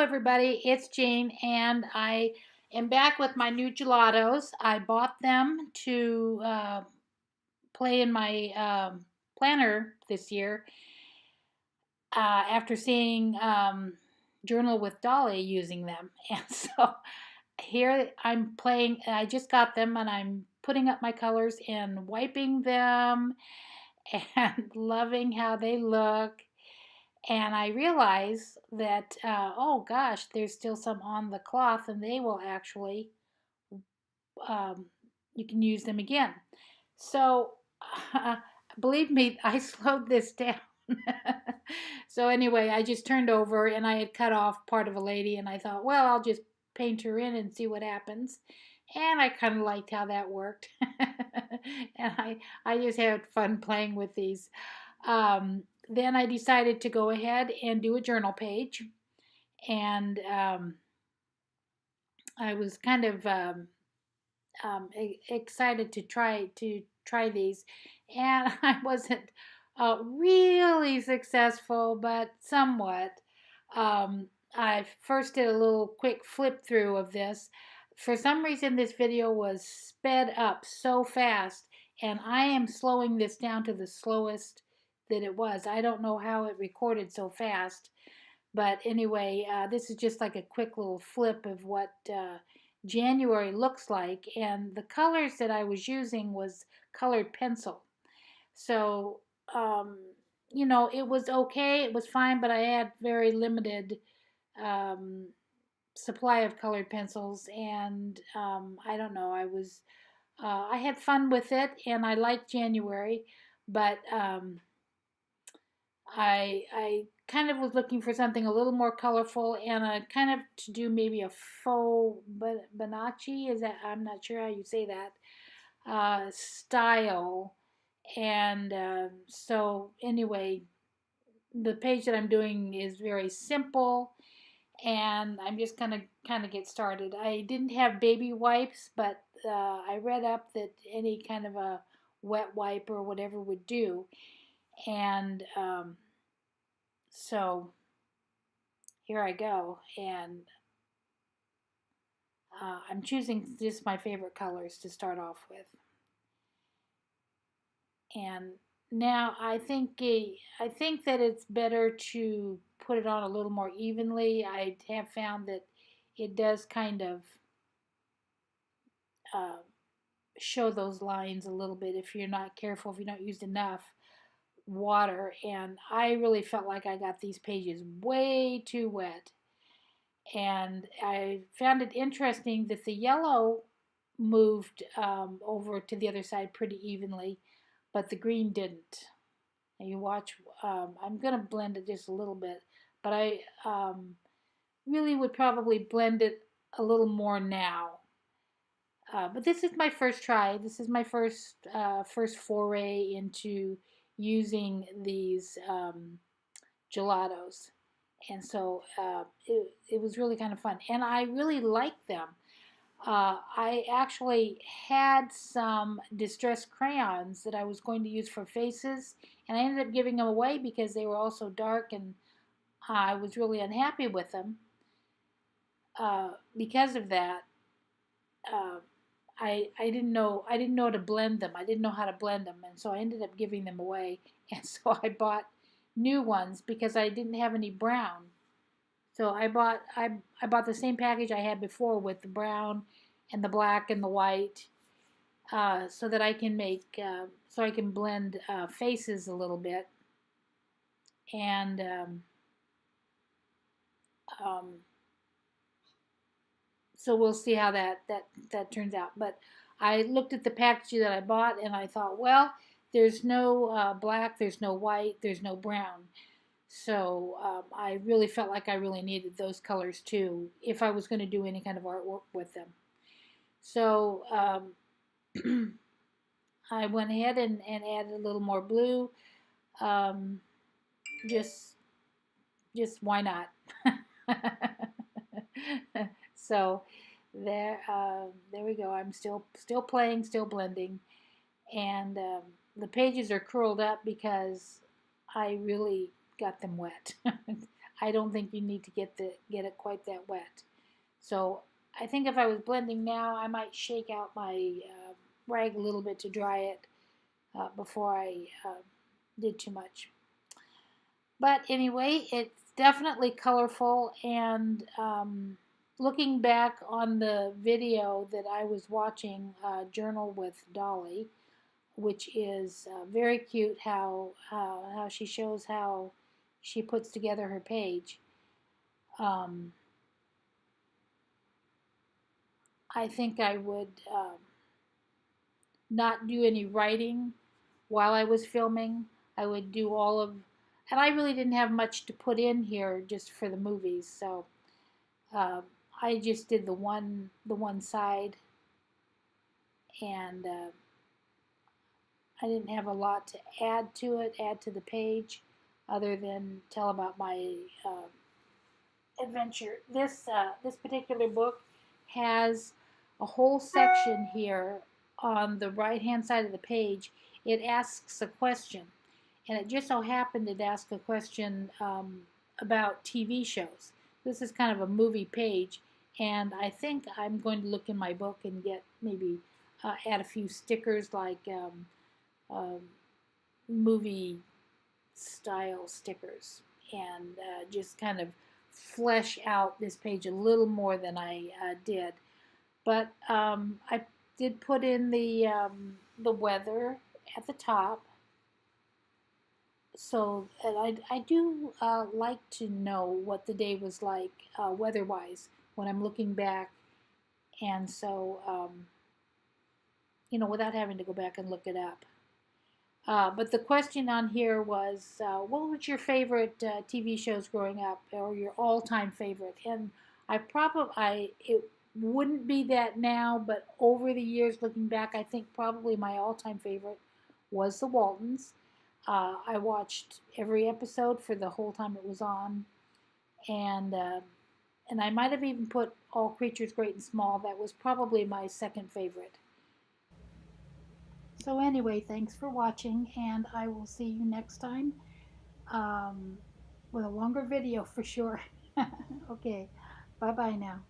everybody, it's Jane, and I am back with my new gelatos. I bought them to play in my planner this year after seeing Journal with Dolly using them. And so here I'm playing, I just got them and I'm putting up my colors and wiping them and loving how they look. And I realize that, oh gosh, there's still some on the cloth, and they will actually, um, you can use them again. So, uh, believe me, I slowed this down. So, anyway, I just turned over and I had cut off part of a lady, and I thought, well, I'll just paint her in and see what happens. And I kind of liked how that worked. And I just had fun playing with these. Then I decided to go ahead and do a journal page, and I was kind of excited to try these, and I wasn't really successful, but somewhat. I first did a little quick flip through of this. For some reason, this video was sped up so fast, and I am slowing this down to the slowest that it was. I don't know how it recorded so fast, but anyway, this is just like a quick little flip of what January looks like, and the colors that I was using was colored pencil. So, um, it was okay, it was fine, but I had very limited um, supply of colored pencils, and I don't know, I had fun with it, and I liked January, but I kind of was looking for something a little more colorful and kind of to do maybe a faux Bonacci. Is that, I'm not sure how you say that, style. And so anyway, the page that I'm doing is very simple, and I'm just gonna kind of get started. I didn't have baby wipes, but I read up that any kind of a wet wipe or whatever would do, and so here I go, and I'm choosing just my favorite colors to start off with. And now I think that it's better to put it on a little more evenly. I have found that it does kind of uh, show those lines a little bit if you're not careful, if you don't use enough water. And I really felt like I got these pages way too wet. And I found it interesting that the yellow moved over to the other side pretty evenly, but the green didn't. And you watch, I'm going to blend it just a little bit, but I really would probably blend it a little more now. But this is my first try. This is my first foray into using these gelatos, and so it was really kind of fun, and I really liked them. I actually had some distressed crayons that I was going to use for faces, and I ended up giving them away because they were all so dark, and I was really unhappy with them. Because of that, uh, I didn't know to blend them. I didn't know how to blend them, and so I ended up giving them away. And so I bought new ones because I didn't have any brown. So I bought the same package I had before with the brown and the black and the white, so that I can so I can blend faces a little bit, and um, so we'll see how that turns out. But I looked at the package that I bought and I thought, well, there's no black, there's no white, there's no brown. So I really felt like I really needed those colors too if I was going to do any kind of artwork with them. So I went ahead and added a little more blue. Um, just why not? So there we go. I'm still playing, still blending, and the pages are curled up because I really got them wet. I don't think you need to get it quite that wet. So I think if I was blending now, I might shake out my rag a little bit to dry it before I did too much. But anyway, it's definitely colorful, and looking back on the video that I was watching, Journal with Dolly, which is very cute, how she shows how she puts together her page. Um, I think I would not do any writing while I was filming. I would do all of, and I really didn't have much to put in here just for the movies, so uh, I just did the one side, and I didn't have a lot to add to the page, other than tell about my adventure. This particular book has a whole section here on the right hand side of the page. It asks a question, and it just so happened it asked a question about TV shows. This is kind of a movie page, and I think I'm going to look in my book and get maybe add a few stickers like um, movie style stickers, and just kind of flesh out this page a little more than I did. But I did put in the weather at the top. So I do like to know what the day was like weather-wise when I'm looking back, and so without having to go back and look it up. But the question on here was, what was your favorite TV shows growing up, or your all-time favorite? And it wouldn't be that now, but over the years, looking back, I think probably my all-time favorite was The Waltons. I watched every episode for the whole time it was on, and and I might have even put All Creatures Great and Small. That was probably my second favorite. So anyway, thanks for watching, and I will see you next time um, with a longer video for sure. Okay, bye bye now.